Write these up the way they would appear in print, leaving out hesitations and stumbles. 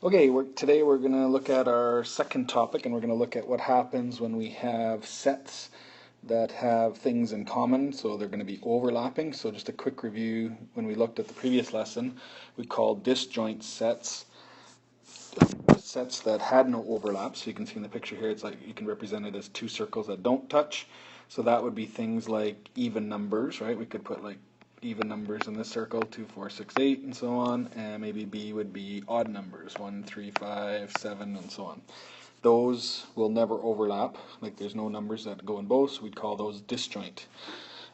Okay, today we're going to look at our second topic, and we're going to look at what happens when we have sets that have things in common, so they're going to be overlapping. So just a quick review, when we looked at the previous lesson, we called disjoint sets that had no overlap. So you can see in the picture here, it's like you can represent it as two circles that don't touch. So that would be things like even numbers, right? We could put like even numbers in this circle, 2, 4, 6, 8, and so on, and maybe B would be odd numbers, 1, 3, 5, 7, and so on. Those will never overlap, like there's no numbers that go in both, so we'd call those disjoint.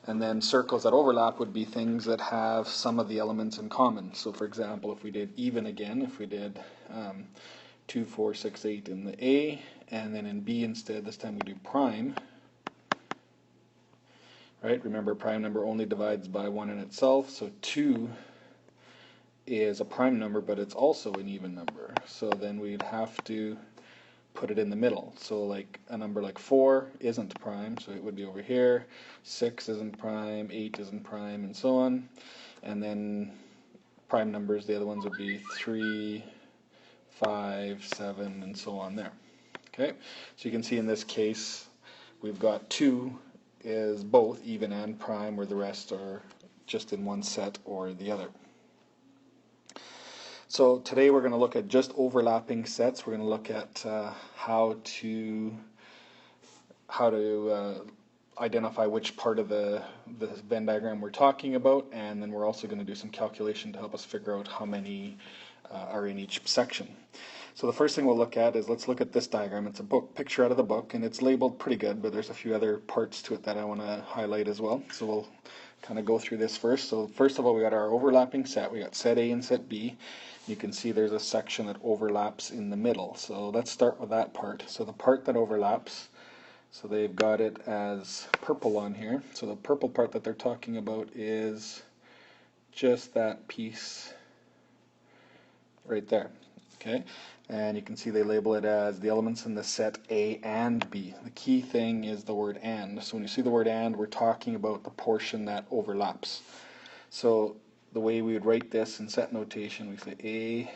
And then circles that overlap would be things that have some of the elements in common. So for example, if we did even again, if we did 2, 4, 6, 8 in the A, and then in B instead, this time we do prime, right? Remember, prime number only divides by 1 in itself, so 2 is a prime number, but it's also an even number. So then we'd have to put it in the middle. So like a number like 4 isn't prime, so it would be over here. 6 isn't prime, 8 isn't prime, and so on. And then prime numbers, the other ones would be 3, 5, 7, and so on there. Okay, so you can see in this case, we've got 2 is both even and prime, where the rest are just in one set or the other. So today we're going to look at just overlapping sets. We're going to look at how to identify which part of the Venn diagram we're talking about, and then we're also going to do some calculation to help us figure out how many are in each section. So the first thing we'll look at is, let's look at this diagram. It's a book picture out of the book, and it's labeled pretty good, but there's a few other parts to it that I want to highlight as well. So we'll kind of go through this first. So first of all, we got our overlapping set. We got set A and set B. You can see there's a section that overlaps in the middle. So let's start with that part. So the part that overlaps, so they've got it as purple on here. So the purple part that they're talking about is just that piece right there. Okay, and you can see they label it as the elements in the set A and B. The key thing is the word and. So when you see the word and, we're talking about the portion that overlaps. So the way we would write this in set notation, we say A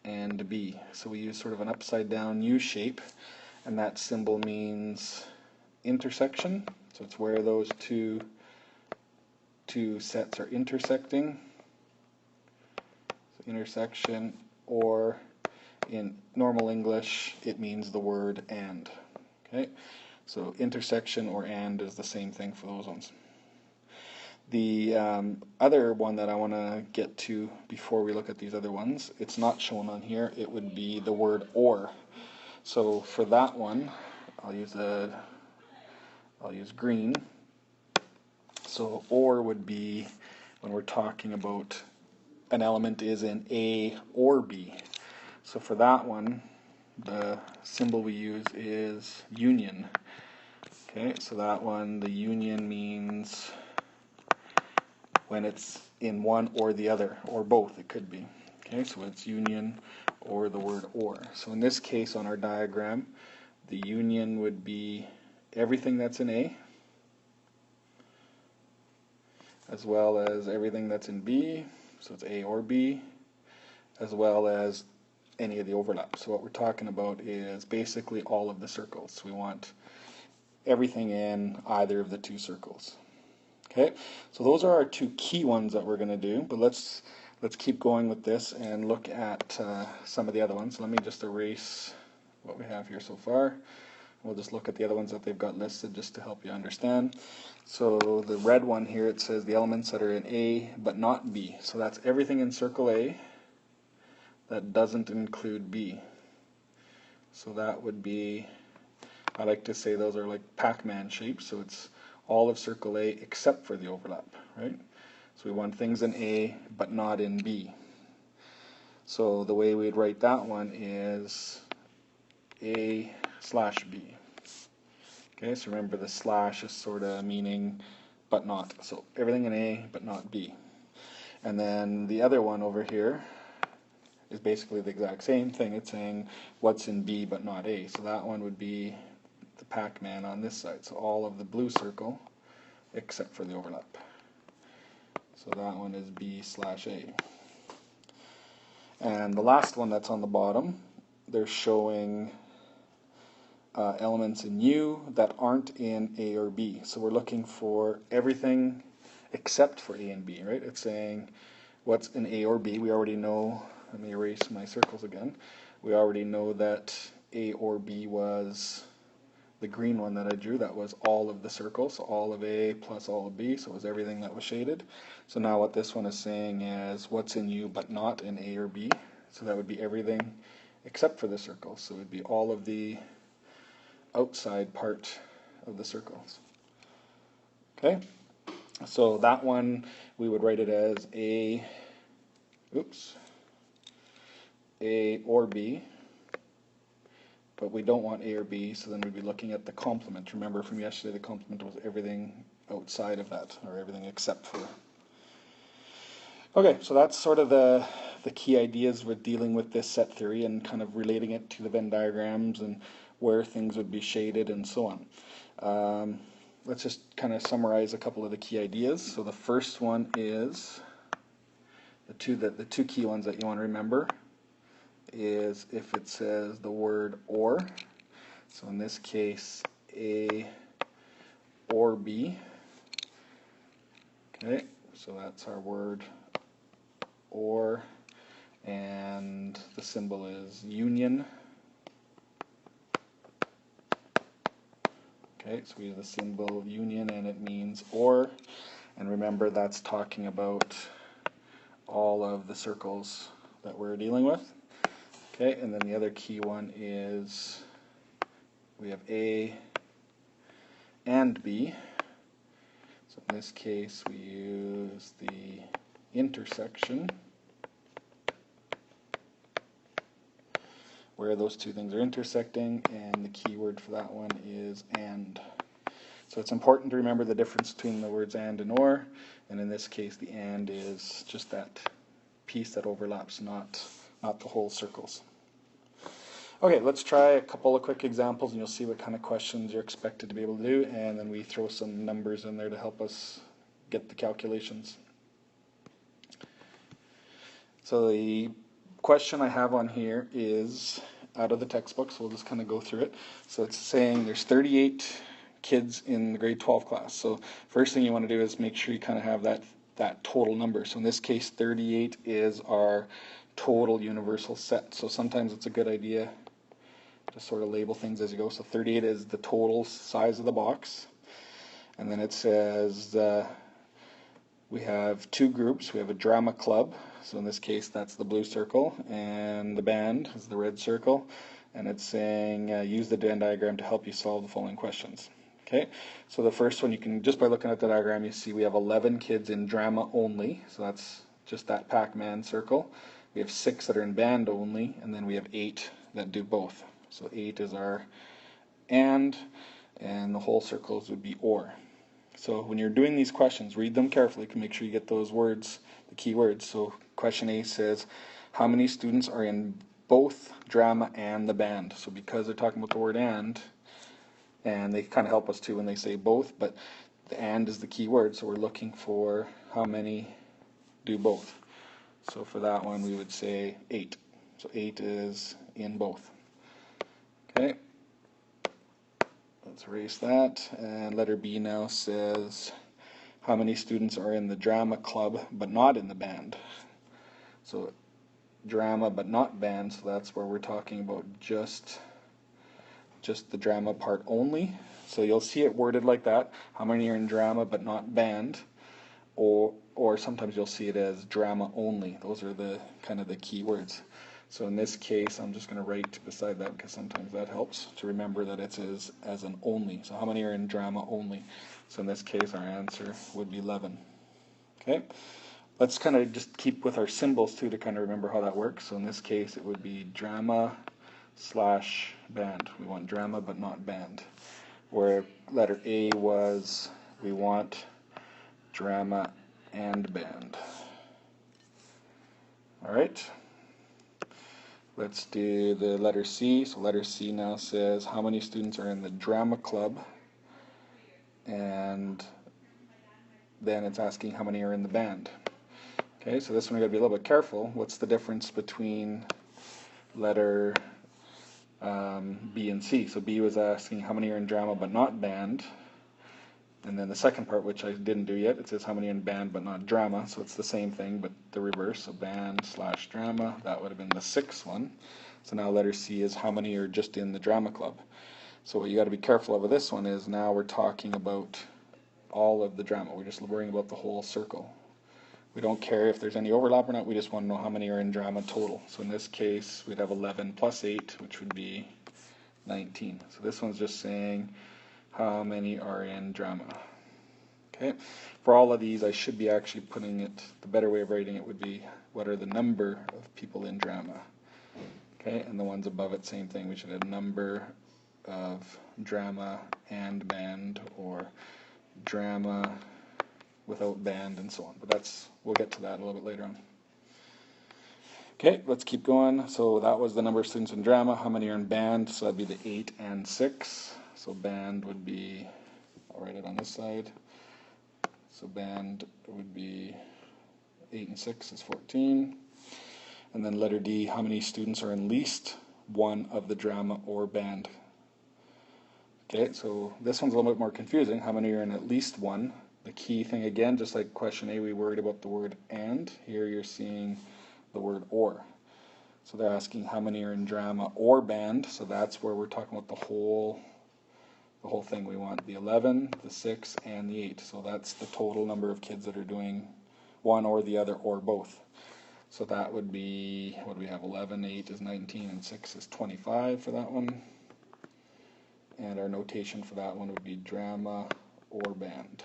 and B. So we use sort of an upside down U shape, and that symbol means intersection. So it's where those two sets are intersecting. So intersection, or in normal English, it means the word and. Okay, so intersection or and is the same thing for those ones. The other one that I want to get to before we look at these other ones, it's not shown on here, it would be the word or. So for that one, I'll use green. So or would be when we're talking about an element is in A or B. So for that one, the symbol we use is union. Okay, so that one, the union means when it's in one or the other, or both, it could be. Okay, so it's union or the word or. So in this case on our diagram, the union would be everything that's in A, as well as everything that's in B, so it's A or B, as well as any of the overlaps. So what we're talking about is basically all of the circles. We want everything in either of the two circles. Okay, so those are our two key ones that we're going to do, but let's keep going with this and look at some of the other ones. Let me just erase what we have here so far. We'll just look at the other ones that they've got listed just to help you understand. So the red one here, it says the elements that are in A but not B. So that's everything in circle A that doesn't include B. So that would be, I like to say those are like Pac-Man shapes, so it's all of circle A except for the overlap, right? So we want things in A but not in B. So the way we'd write that one is A/B. Okay, so remember the slash is sort of meaning but not. So everything in A but not B. And then the other one over here is basically the exact same thing. It's saying what's in B but not A. So that one would be the Pac-Man on this side. So all of the blue circle except for the overlap. So that one is B/A. And the last one that's on the bottom, they're showing elements in U that aren't in A or B. So we're looking for everything except for A and B, right? It's saying what's in A or B. We already know, let me erase my circles again. We already know that A or B was the green one that I drew. That was all of the circles, so all of A plus all of B, so it was everything that was shaded. So now what this one is saying is what's in U but not in A or B. So that would be everything except for the circles. So it would be all of the outside part of the circles. Okay, so that one we would write it as A or B, but we don't want A or B, so then we'd be looking at the complement. Remember from yesterday, the complement was everything outside of that, or everything except for. Okay, so that's sort of the key ideas with dealing with this set theory and kind of relating it to the Venn diagrams and where things would be shaded and so on. Let's just kind of summarize a couple of the key ideas. So the first one is the two key ones that you want to remember is if it says the word or. So in this case, A or B. Okay, so that's our word or, and the symbol is union. Okay, so we have the symbol of union and it means or, and remember that's talking about all of the circles that we're dealing with. Okay, and then the other key one is we have A and B. So in this case we use the intersection where those two things are intersecting, and the key word for that one is and. So it's important to remember the difference between the words and or, and in this case the and is just that piece that overlaps, not the whole circles. Okay, let's try a couple of quick examples and you'll see what kind of questions you're expected to be able to do, and then we throw some numbers in there to help us get the calculations. So the question I have on here is out of the textbook, so we'll just kind of go through it. So it's saying there's 38 kids in the grade 12 class. So first thing you want to do is make sure you kind of have that total number. So in this case 38 is our total universal set. So sometimes it's a good idea to sort of label things as you go. So 38 is the total size of the box. And then it says we have two groups. We have a drama club. So in this case, that's the blue circle, and the band is the red circle. And it's saying use the Venn diagram to help you solve the following questions. Okay, so the first one, you can, just by looking at the diagram, you see we have 11 kids in drama only. So that's just that Pac-Man circle. We have 6 that are in band only, and then we have 8 that do both. So 8 is our and the whole circles would be or. So when you're doing these questions, read them carefully to make sure you get those words, the key words. So question A says, how many students are in both drama and the band? So because they're talking about the word and they kind of help us too when they say both, but the and is the key word, so we're looking for how many do both. So for that one we would say 8. So 8 is in both. Okay. Let's erase that. And letter B now says how many students are in the drama club but not in the band. So drama but not band, so that's where we're talking about just the drama part only. So you'll see it worded like that. How many are in drama but not band? Or sometimes you'll see it as drama only. Those are the kind of the key words. So in this case, I'm just going to write beside that because sometimes that helps to remember that it is as an only. So how many are in drama only? So in this case, our answer would be 11. Okay. Let's kind of just keep with our symbols too to kind of remember how that works. So in this case, it would be drama slash band. We want drama but not band. Where letter A was, we want drama and band. All right. Let's do the letter C. So letter C now says how many students are in the drama club, and then it's asking how many are in the band. Okay, so this one we gotta be a little bit careful. What's the difference between letter B and C? So B was asking how many are in drama but not band. And then the second part, which I didn't do yet, it says how many are in band but not drama. So it's the same thing, but the reverse. So band / drama, that would have been the sixth one. So now letter C is how many are just in the drama club. So what you got to be careful of with this one is now we're talking about all of the drama. We're just worrying about the whole circle. We don't care if there's any overlap or not. We just want to know how many are in drama total. So in this case, we'd have 11 plus 8, which would be 19. So this one's just saying how many are in drama. Okay. For all of these, I should be actually putting it, the better way of writing it would be what are the number of people in drama. Okay, and the ones above it, same thing. We should have number of drama and band, or drama without band, and so on. But we'll get to that a little bit later on. Okay, let's keep going. So that was the number of students in drama. How many are in band? So that'd be the 8 and 6. So band would be, I'll write it on this side. So band would be 8 and 6 is 14. And then letter D, how many students are in least one of the drama or band? Okay, so this one's a little bit more confusing. How many are in at least one? The key thing again, just like question A, we worried about the word and. Here you're seeing the word or. So they're asking how many are in drama or band. So that's where we're talking about the whole thing. We want the 11, the 6, and the 8. So that's the total number of kids that are doing one or the other or both. So that would be, what do we have? 11, 8 is 19, and 6 is 25 for that one. And our notation for that one would be drama or band.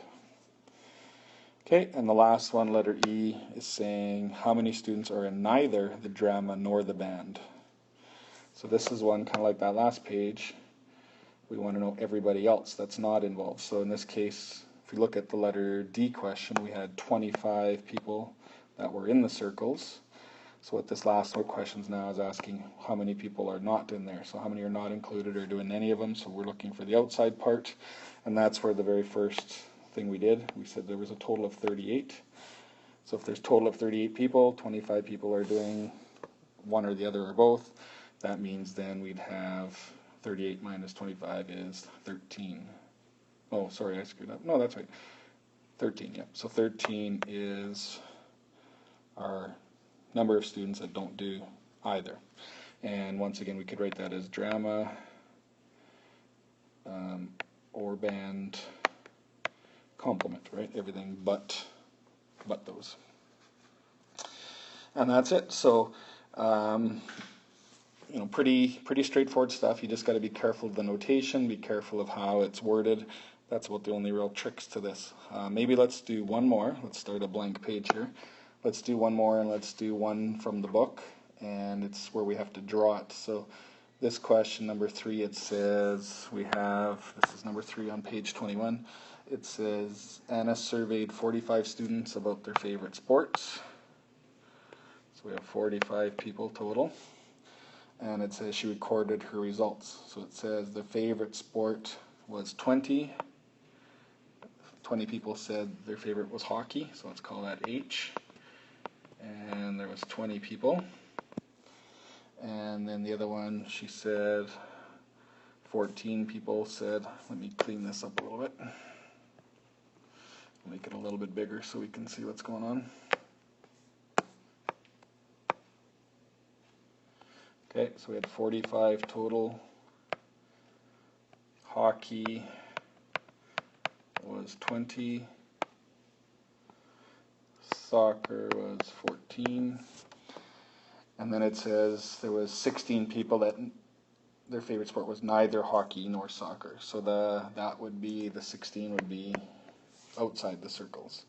Okay, and the last one, letter E, is saying how many students are in neither the drama nor the band. So this is one kind of like that last page. We want to know everybody else that's not involved. So in this case, if we look at the letter D question, we had 25 people that were in the circles. So what this last question now is asking how many people are not in there. So how many are not included or doing any of them. So we're looking for the outside part, and that's where the very first thing we did. We said there was a total of 38. So if there's a total of 38 people, 25 people are doing one or the other or both. That means then we'd have 38 minus 25 is 13. Oh, sorry, I screwed up. No, that's right. 13, yeah. So 13 is our number of students that don't do either. And once again, we could write that as drama or band complement, right? Everything but those. And that's it. So, pretty straightforward stuff. You just got to be careful of the notation, be careful of how it's worded. That's about the only real tricks to this. Maybe let's do one more. Let's start a blank page here. Let's do one more, and let's do one from the book, and it's where we have to draw it. So this question, number 3, it says this is number 3 on page 21. It says, Anna surveyed 45 students about their favorite sports. So we have 45 people total. And it says she recorded her results. So it says the favorite sport was 20. 20 people said their favorite was hockey, so let's call that H. And there was 20 people. And then the other one, she said 14 people said, let me clean this up a little bit. Make it a little bit bigger so we can see what's going on. Okay, so we had 45 total. Hockey was 20. Soccer was 14. And then it says there was 16 people that their favorite sport was neither hockey nor soccer. So that would be, the 16 would be outside the circles.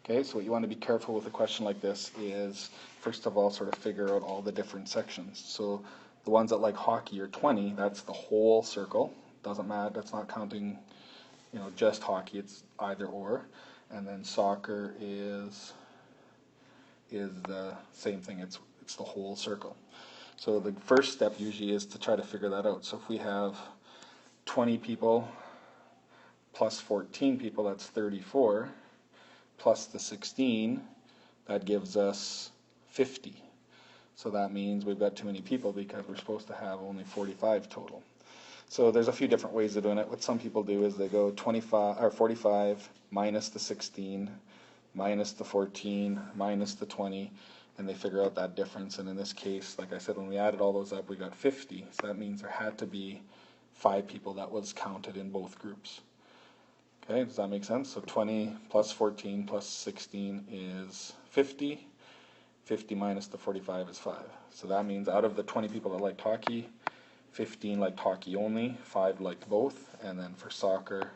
Okay, so what you want to be careful with a question like this is, first of all, sort of figure out all the different sections. So the ones that like hockey are 20, that's the whole circle. Doesn't matter, that's not counting, just hockey, it's either or. And then soccer is the same thing, it's the whole circle. So the first step usually is to try to figure that out. So if we have 20 people plus 14 people, that's 34, plus the 16, that gives us 50. So that means we've got too many people because we're supposed to have only 45 total. So there's a few different ways of doing it. What some people do is they go 25 or 45 minus the 16 minus the 14 minus the 20, and they figure out that difference. And in this case, like I said, when we added all those up, we got 50. So that means there had to be 5 people that was counted in both groups. Okay, does that make sense? So 20 plus 14 plus 16 is 50. 50 minus the 45 is 5. So that means out of the 20 people that liked hockey, 15 liked hockey only, 5 liked both, and then for soccer,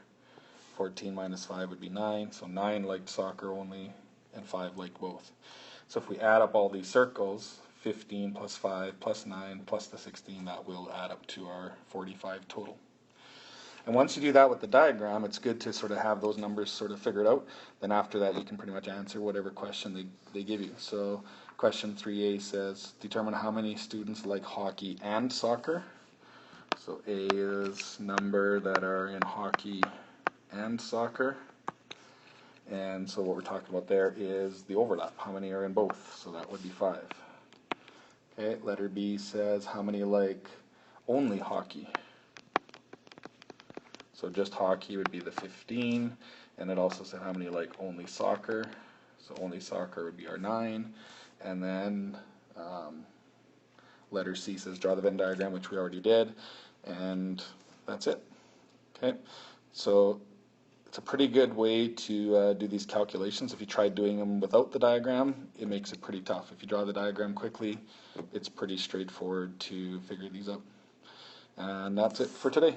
14 minus 5 would be 9, so 9 liked soccer only, and 5 liked both. So if we add up all these circles, 15 plus 5 plus 9 plus the 16, that will add up to our 45 total. And once you do that with the diagram, it's good to sort of have those numbers sort of figured out. Then after that, you can pretty much answer whatever question they give you. So question 3A says, determine how many students like hockey and soccer. So A is number that are in hockey and soccer. And so what we're talking about there is the overlap. How many are in both? So that would be 5. Okay, letter B says how many like only hockey. So just hockey would be the 15, and it also said how many like only soccer. So only soccer would be our 9, and then letter C says draw the Venn diagram, which we already did, and that's it. Okay, so it's a pretty good way to do these calculations. If you try doing them without the diagram, it makes it pretty tough. If you draw the diagram quickly, it's pretty straightforward to figure these out. And that's it for today.